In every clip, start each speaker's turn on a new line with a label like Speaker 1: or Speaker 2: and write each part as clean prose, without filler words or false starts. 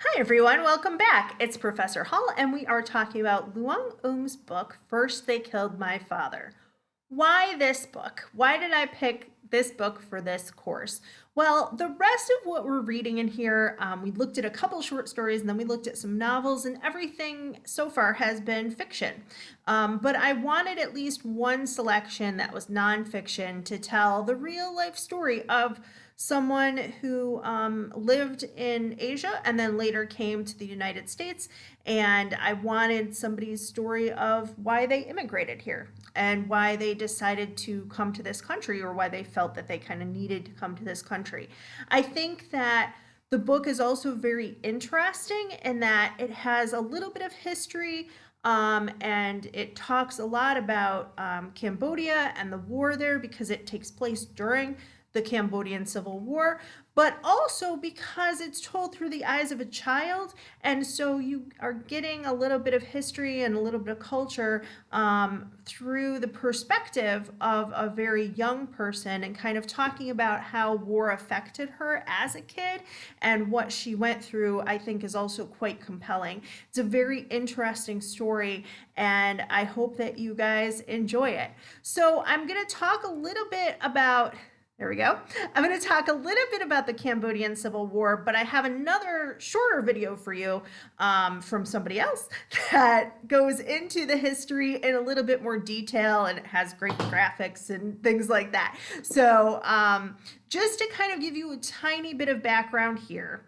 Speaker 1: Hi everyone, welcome back. It's Professor Hall and we are talking about Luong Um's book, First They Killed My Father. Why this book? Why did I pick this book for this course? Well, the rest of what we're reading in here, we looked at a couple short stories and then we looked at some novels, and everything so far has been fiction. But I wanted at least one selection that was nonfiction to tell the real life story of someone who lived in Asia and then later came to the United States. And I wanted somebody's story of why they immigrated here and why they decided to come to this country, or why they felt that they kind of needed to come to this country. I think that the book is also very interesting in that it has a little bit of history, and it talks a lot about Cambodia and the war there because it takes place during the Cambodian Civil War, but also because it's told through the eyes of a child. And so you are getting a little bit of history and a little bit of culture through the perspective of a very young person, and kind of talking about how war affected her as a kid and what she went through, I think is also quite compelling. It's a very interesting story, and I hope that you guys enjoy it. So I'm going to talk a little bit about there we go. I'm going to talk a little bit about the Cambodian Civil War, but I have another shorter video for you from somebody else that goes into the history in a little bit more detail, and it has great graphics and things like that. So just to kind of give you a tiny bit of background here,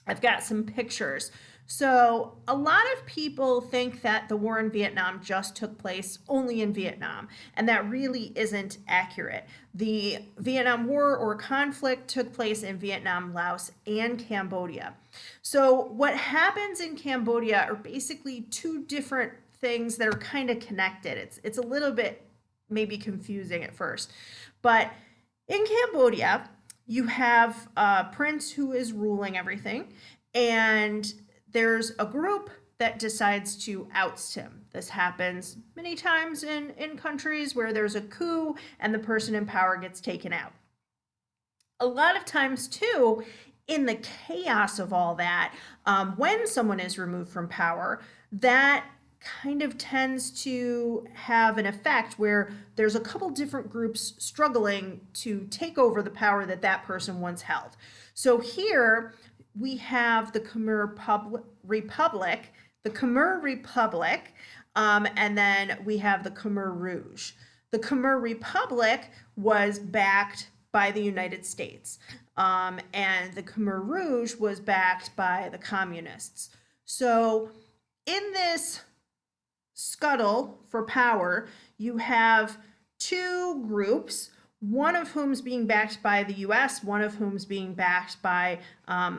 Speaker 1: I've got some pictures. So a lot of people think that the war in Vietnam just took place only in Vietnam, and that really isn't accurate. The Vietnam War or conflict took place in Vietnam, Laos, and Cambodia. So what happens in Cambodia are basically two different things that are kind of connected. It's a little bit maybe confusing at first, but in Cambodia, you have a prince who is ruling everything, and there's a group that decides to oust him. This happens many times in countries where there's a coup and the person in power gets taken out. A lot of times, too, in the chaos of all that, when someone is removed from power, that kind of tends to have an effect where there's a couple different groups struggling to take over the power that that person once held. So here we have the Khmer Republic, and then we have the Khmer Rouge. The Khmer Republic was backed by the United States, and the Khmer Rouge was backed by the communists. So in this scuttle for power, you have two groups, one of whom's being backed by the US, one of whom's being backed by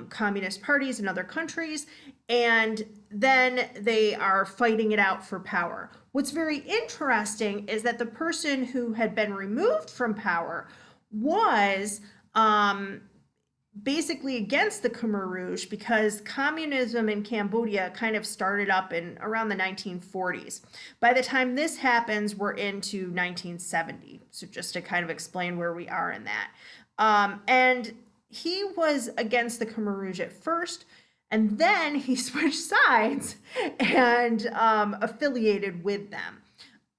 Speaker 1: communist parties in other countries, and then they are fighting it out for power. What's very interesting is that the person who had been removed from power was basically against the Khmer Rouge, because communism in Cambodia kind of started up in around the 1940s. By the time this happens, we're into 1970. So just to kind of explain where we are in that. And he was against the Khmer Rouge at first, and then he switched sides and affiliated with them.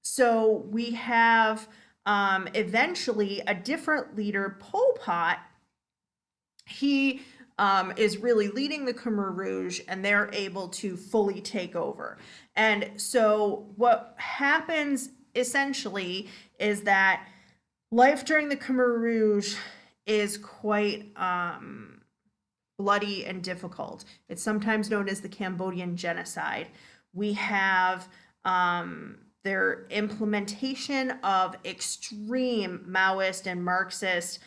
Speaker 1: So we have eventually a different leader, Pol Pot. He is really leading the Khmer Rouge, and they're able to fully take over. And so what happens essentially is that life during the Khmer Rouge is quite bloody and difficult. It's sometimes known as the Cambodian genocide. We have their implementation of extreme Maoist and Marxist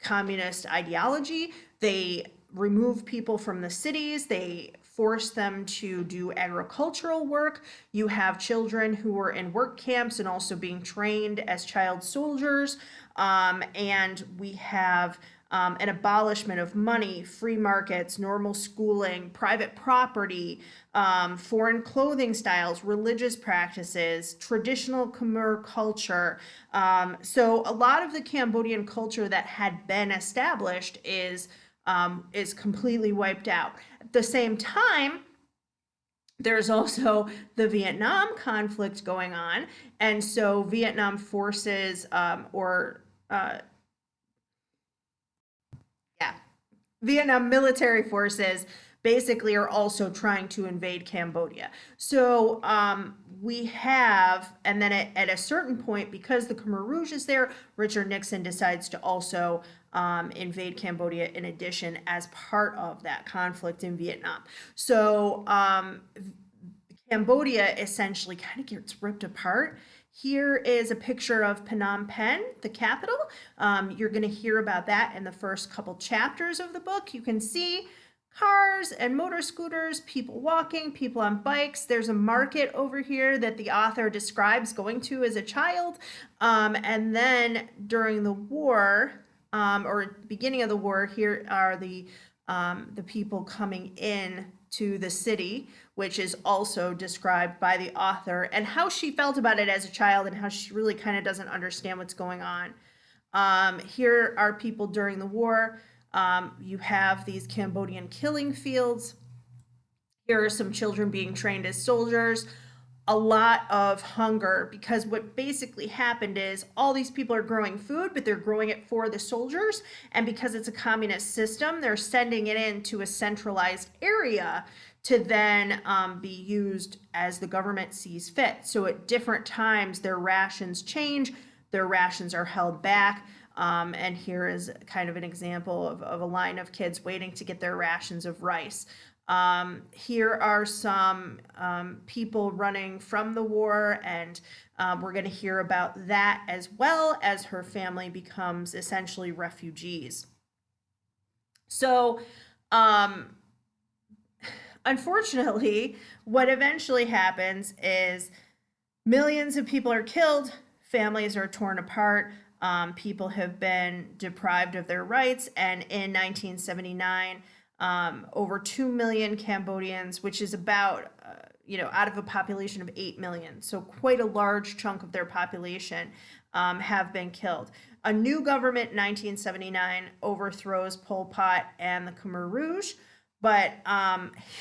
Speaker 1: communist ideology. They remove people from the cities. They force them to do agricultural work. You have children who are in work camps and also being trained as child soldiers. And we have an abolishment of money, free markets, normal schooling, private property, foreign clothing styles, religious practices, traditional Khmer culture. So a lot of the Cambodian culture that had been established is is completely wiped out. At the same time, there's also the Vietnam conflict going on, and so Vietnam forces Vietnam military forces basically are also trying to invade Cambodia. So we have, and then at a certain point, because the Khmer Rouge is there, Richard Nixon decides to also invade Cambodia in addition as part of that conflict in Vietnam. So Cambodia essentially kind of gets ripped apart. Here is a picture of Phnom Penh, the capital. You're going to hear about that in the first couple chapters of the book. You can see cars and motor scooters, people walking, people on bikes. There's a market over here that the author describes going to as a child. And then during the war, or beginning of the war, here are the people coming in to the city, which is also described by the author, and how she felt about it as a child and how she really kind of doesn't understand what's going on. Here are people during the war. You have these Cambodian killing fields. Here are some children being trained as soldiers. A lot of hunger, because what basically happened is all these people are growing food, but they're growing it for the soldiers. And because it's a communist system, they're sending it into a centralized area to then be used as the government sees fit. So at different times, their rations change, their rations are held back. And here is kind of an example of a line of kids waiting to get their rations of rice. Here are some people running from the war, and we're going to hear about that as well as her family becomes essentially refugees. So, unfortunately, what eventually happens is millions of people are killed, families are torn apart, people have been deprived of their rights, and in 1979, over 2 million Cambodians, which is about, out of a population of 8 million, so quite a large chunk of their population, have been killed. A new government in 1979 overthrows Pol Pot and the Khmer Rouge, but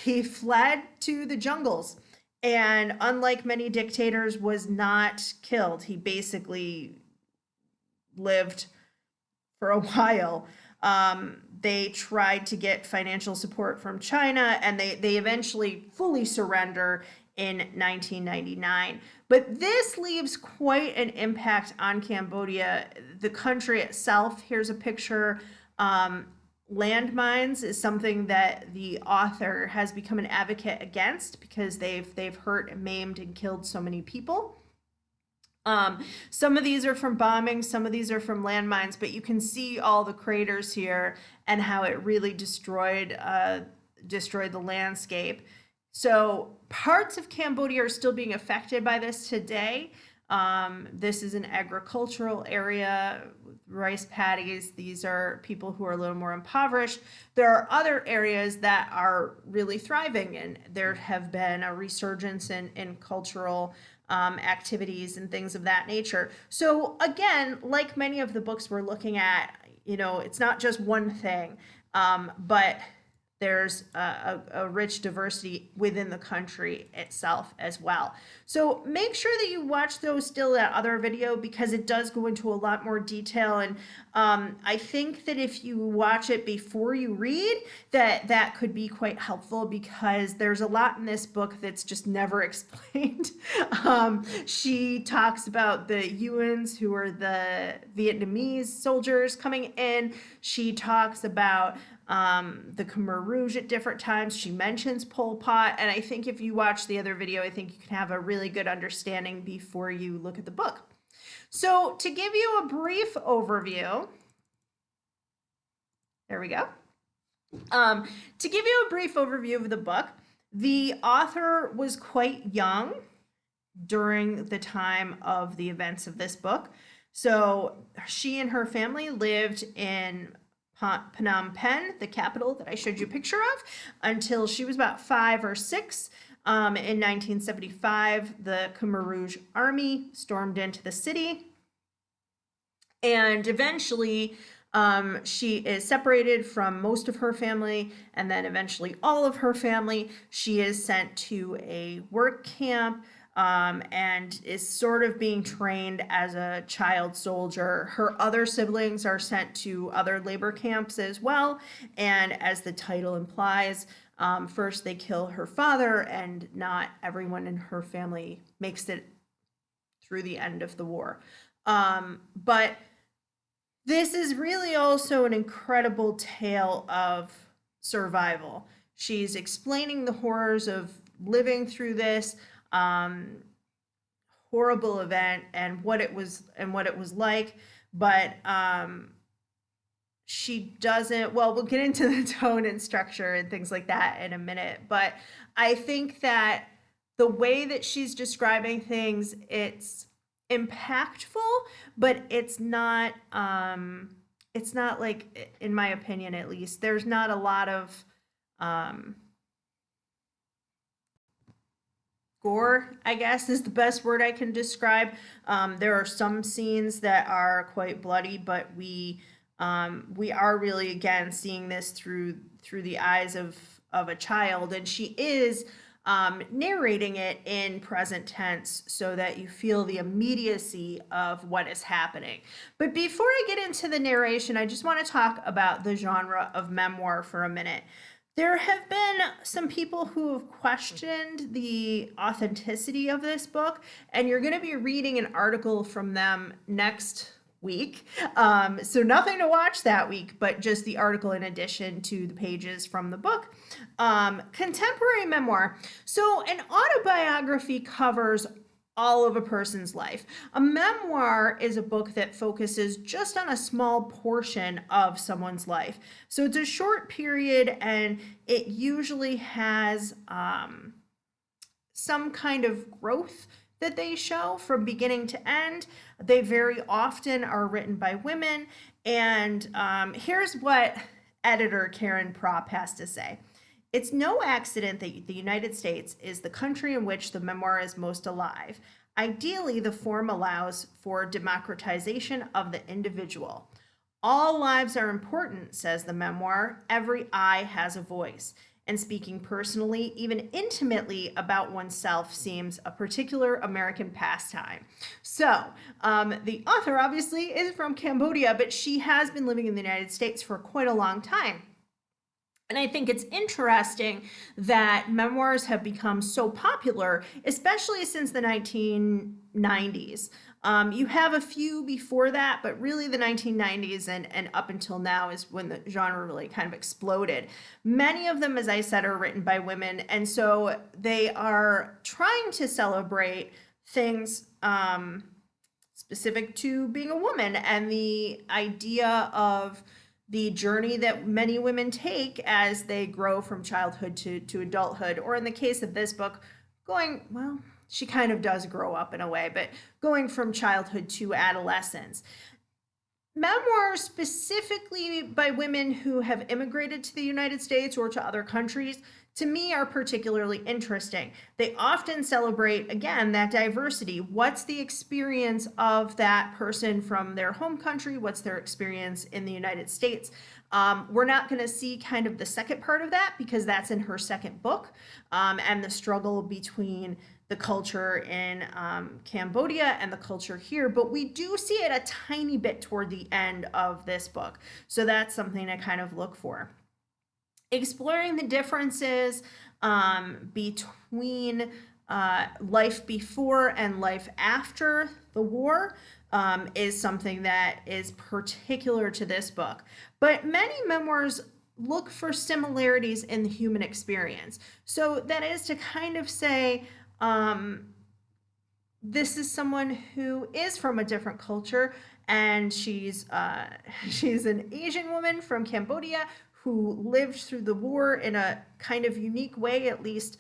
Speaker 1: he fled to the jungles, and unlike many dictators, was not killed. He basically lived for a while. They tried to get financial support from China, and they eventually fully surrender in 1999. But this leaves quite an impact on Cambodia. The country itself, here's a picture. Landmines is something that the author has become an advocate against because they've hurt and maimed and killed so many people. Some of these are from bombing, some of these are from landmines, but you can see all the craters here and how it really destroyed the landscape. So parts of Cambodia are still being affected by this today. This is an agricultural area, rice paddies. These are people who are a little more impoverished. There are other areas that are really thriving, and there have been a resurgence in cultural activities and things of that nature. So again, like many of the books we're looking at, it's not just one thing, but there's a rich diversity within the country itself as well. So make sure that you watch that other video, because it does go into a lot more detail. And I think that if you watch it before you read, that could be quite helpful, because there's a lot in this book that's just never explained. She talks about the Yuans, who are the Vietnamese soldiers coming in. She talks about the Khmer Rouge at different times. She mentions Pol Pot, and I think if you watch the other video, I think you can have a really good understanding before you look at the book. So to give you a brief overview, there we go. To give you a brief overview of the book, the author was quite young during the time of the events of this book. So she and her family lived in Phnom Penh, the capital that I showed you a picture of, until she was about 5 or 6. In 1975, the Khmer Rouge army stormed into the city, and eventually She is separated from most of her family and then eventually all of her family. She is sent to a work camp and is sort of being trained as a child soldier. Her other siblings are sent to other labor camps as well. And as the title implies, first they kill her father, and not everyone in her family makes it through the end of the war. But this is really also an incredible tale of survival. She's explaining the horrors of living through this horrible event and what it was like, but she doesn't, well, we'll get into the tone and structure and things like that in a minute, but I think that the way that she's describing things, it's impactful, but it's not like, in my opinion at least, there's not a lot of gore, I guess is the best word I can describe. There are some scenes that are quite bloody, but we are really again seeing this through the eyes of a child, and she is narrating it in present tense so that you feel the immediacy of what is happening. But before I get into the narration, I just want to talk about the genre of memoir for a minute. There have been some people who have questioned the authenticity of this book, and you're going to be reading an article from them next week. So nothing to watch that week, but just the article in addition to the pages from the book. Contemporary memoir. So an autobiography covers all of a person's life. A memoir is a book that focuses just on a small portion of someone's life. So it's a short period, and it usually has some kind of growth that they show from beginning to end. They very often are written by women. And here's what editor Karen Propp has to say. It's no accident that the United States is the country in which the memoir is most alive. Ideally, the form allows for democratization of the individual. All lives are important, says the memoir. Every eye has a voice. And speaking personally, even intimately about oneself seems a particular American pastime. So, the author obviously is from Cambodia, but she has been living in the United States for quite a long time. And I think it's interesting that memoirs have become so popular, especially since the 1990s. You have a few before that, but really the 1990s and up until now is when the genre really kind of exploded. Many of them, as I said, are written by women, and so they are trying to celebrate things specific to being a woman and the idea of the journey that many women take as they grow from childhood to adulthood, or in the case of this book, well, she kind of does grow up in a way, but going from childhood to adolescence. Memoirs specifically by women who have immigrated to the United States or to other countries, to me, are particularly interesting. They often celebrate, again, that diversity. What's the experience of that person from their home country? What's their experience in the United States? We're not going to see kind of the second part of that because that's in her second book, and the struggle between the culture in Cambodia and the culture here, but we do see it a tiny bit toward the end of this book. So that's something to kind of look for. Exploring the differences between life before and life after the war is something that is particular to this book. But many memoirs look for similarities in the human experience. So that is to kind of say, this is someone who is from a different culture, and she's an Asian woman from Cambodia who lived through the war in a kind of unique way. At least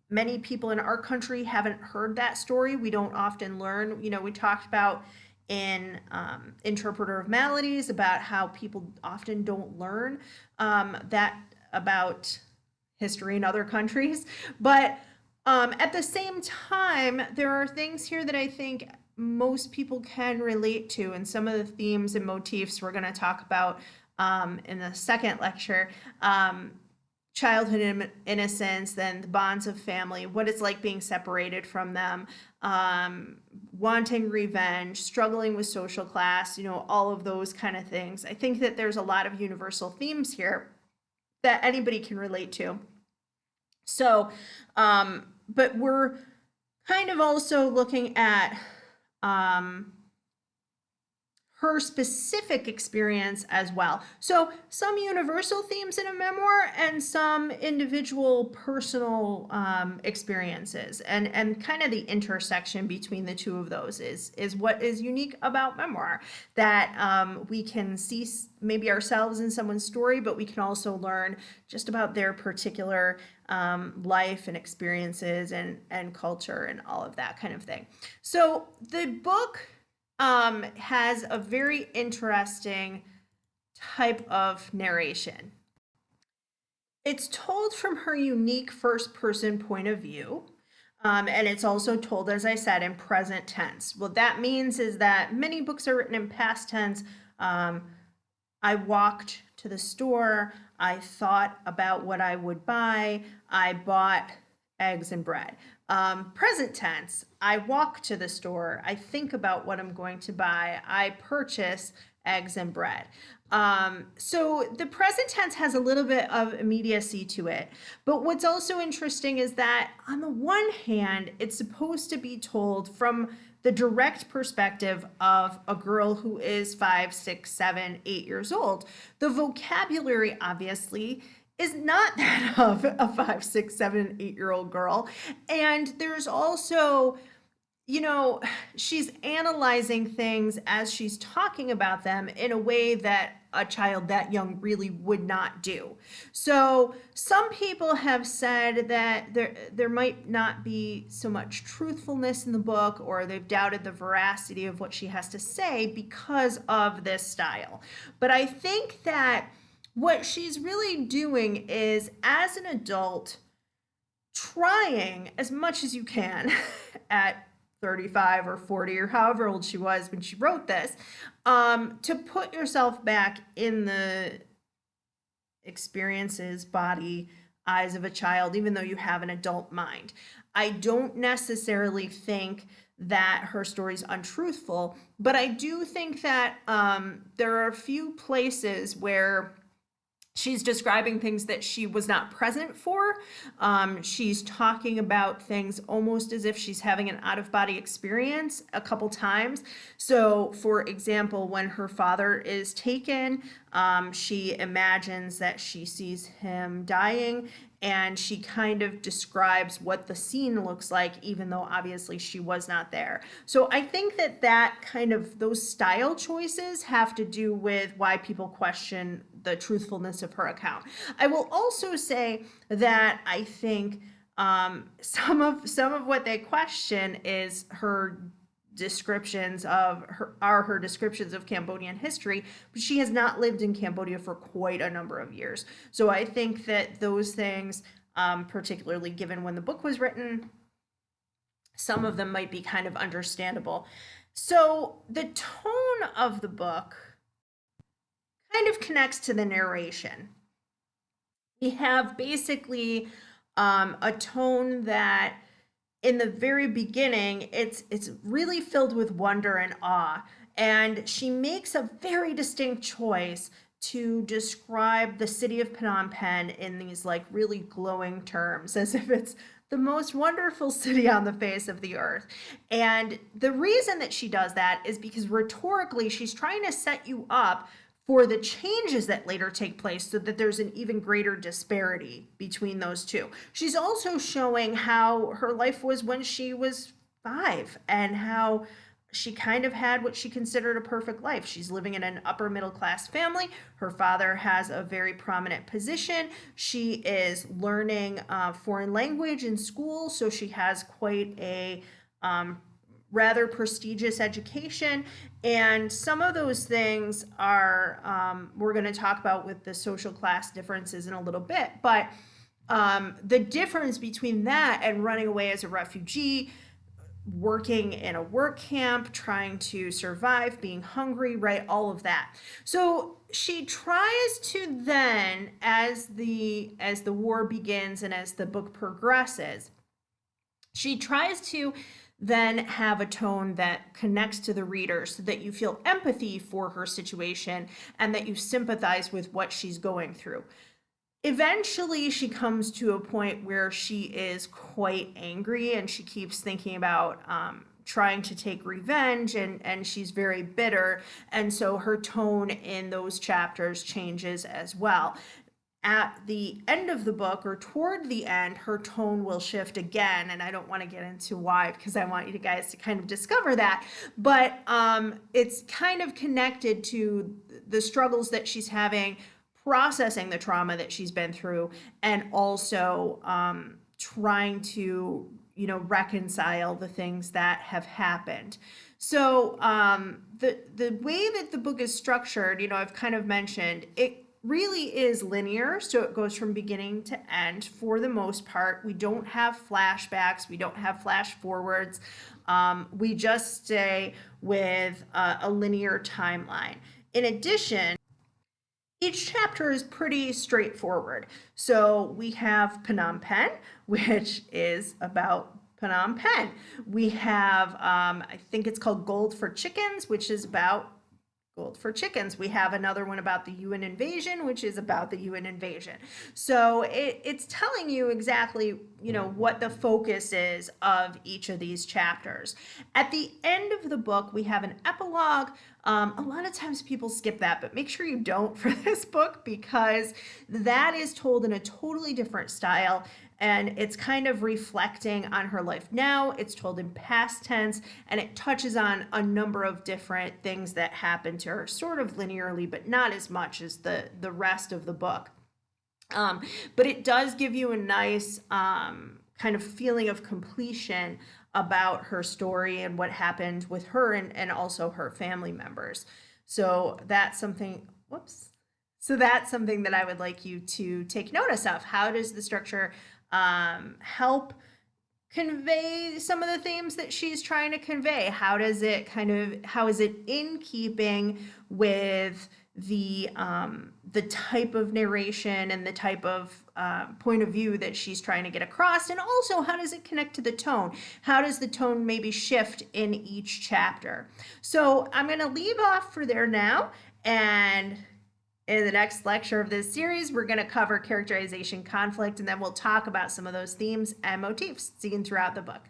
Speaker 1: many people in our country haven't heard that story. We don't often learn. We talked about in Interpreter of Maladies about how people often don't learn that about history in other countries. But at the same time, there are things here that I think most people can relate to, and some of the themes and motifs we're going to talk about in the second lecture. Childhood innocence, then the bonds of family, what it's like being separated from them, wanting revenge, struggling with social class, all of those kind of things. I think that there's a lot of universal themes here that anybody can relate to. So, but we're kind of also looking at her specific experience as well. So some universal themes in a memoir and some individual personal experiences, and kind of the intersection between the two of those is what is unique about memoir, that we can see maybe ourselves in someone's story, but we can also learn just about their particular life and experiences and culture and all of that kind of thing. So the book has a very interesting type of narration. It's told from her unique first person point of view. And it's also told, as I said, in present tense. What that means is that many books are written in past tense. I walked to the store. I thought about what I would buy. I bought eggs and bread. Present tense, I walk to the store. I think about what I'm going to buy. I purchase eggs and bread. So the present tense has a little bit of immediacy to it. But what's also interesting is that on the one hand, it's supposed to be told from the direct perspective of a girl who is 5, 6, 7, 8 years old. The vocabulary, obviously, is not that of a 5, 6, 7, 8-year-old girl. And there's also, she's analyzing things as she's talking about them in a way that a child that young really would not do. So some people have said that there might not be so much truthfulness in the book, or they've doubted the veracity of what she has to say because of this style. But I think that what she's really doing is, as an adult, trying as much as you can at 35 or 40 or however old she was when she wrote this, to put yourself back in the experiences, body, eyes of a child, even though you have an adult mind. I don't necessarily think that her story's untruthful, but I do think that there are a few places where she's describing things that she was not present for. She's talking about things almost as if she's having an out-of-body experience a couple times. So, for example, when her father is taken, she imagines that she sees him dying, and she kind of describes what the scene looks like, even though obviously she was not there. So I think that kind of those style choices have to do with why people question the truthfulness of her account. I will also say that I think some of what they question is her descriptions of her descriptions of Cambodian history, but she has not lived in Cambodia for quite a number of years. So I think that those things, particularly given when the book was written, some of them might be kind of understandable. So the tone of the book kind of connects to the narration. We have basically a tone that, in the very beginning, it's really filled with wonder and awe, and she makes a very distinct choice to describe the city of Phnom Penh in these like really glowing terms, as if it's the most wonderful city on the face of the earth. And the reason that she does that is because rhetorically she's trying to set you up for the changes that later take place, so that there's an even greater disparity between those two. She's also showing how her life was when she was 5, and how she kind of had what she considered a perfect life. She's living in an upper middle class family. Her father has a very prominent position. She is learning foreign language in school, so she has quite a rather prestigious education. And some of those things are, we're going to talk about with the social class differences in a little bit, but the difference between that and running away as a refugee working in a work camp, trying to survive, being hungry, right? All of that. So she tries to then, as the war begins and as the book progresses, she tries to then have a tone that connects to the reader so that you feel empathy for her situation and that you sympathize with what she's going through. Eventually, she comes to a point where she is quite angry and she keeps thinking about trying to take revenge, and she's very bitter. And so her tone in those chapters changes as well. At the end of the book, or toward the end, her tone will shift again, and I don't want to get into why because I want you guys to kind of discover that. But it's kind of connected to the struggles that she's having processing the trauma that she's been through, and also trying to, reconcile the things that have happened. So the way that the book is structured, I've kind of mentioned it really is linear, so it goes from beginning to end for the most part. We don't have flashbacks, we don't have flash forwards. We just stay with a linear timeline. In addition, each chapter is pretty straightforward. So we have Phnom Penh, which is about Phnom Penh. We have, I think it's called Gold for Chickens, which is about gold for chickens. We have another one about the Yuan invasion, which is about the Yuan invasion. So it's telling you exactly, what the focus is of each of these chapters. At the end of the book, we have an epilogue. A lot of times people skip that, but make sure you don't for this book, because that is told in a totally different style. And it's kind of reflecting on her life now. It's told in past tense, and it touches on a number of different things that happened to her, sort of linearly, but not as much as the rest of the book. But it does give you a nice kind of feeling of completion about her story and what happened with her and also her family members. So that's something, whoops. So that's something that I would like you to take notice of. How does the structure help convey some of the themes that she's trying to convey? How is it in keeping with the type of narration and the type of point of view that she's trying to get across? And also, how does it connect to the tone? How does the tone maybe shift in each chapter? So I'm going to leave off for there now, and in the next lecture of this series, we're going to cover characterization, conflict, and then we'll talk about some of those themes and motifs seen throughout the book.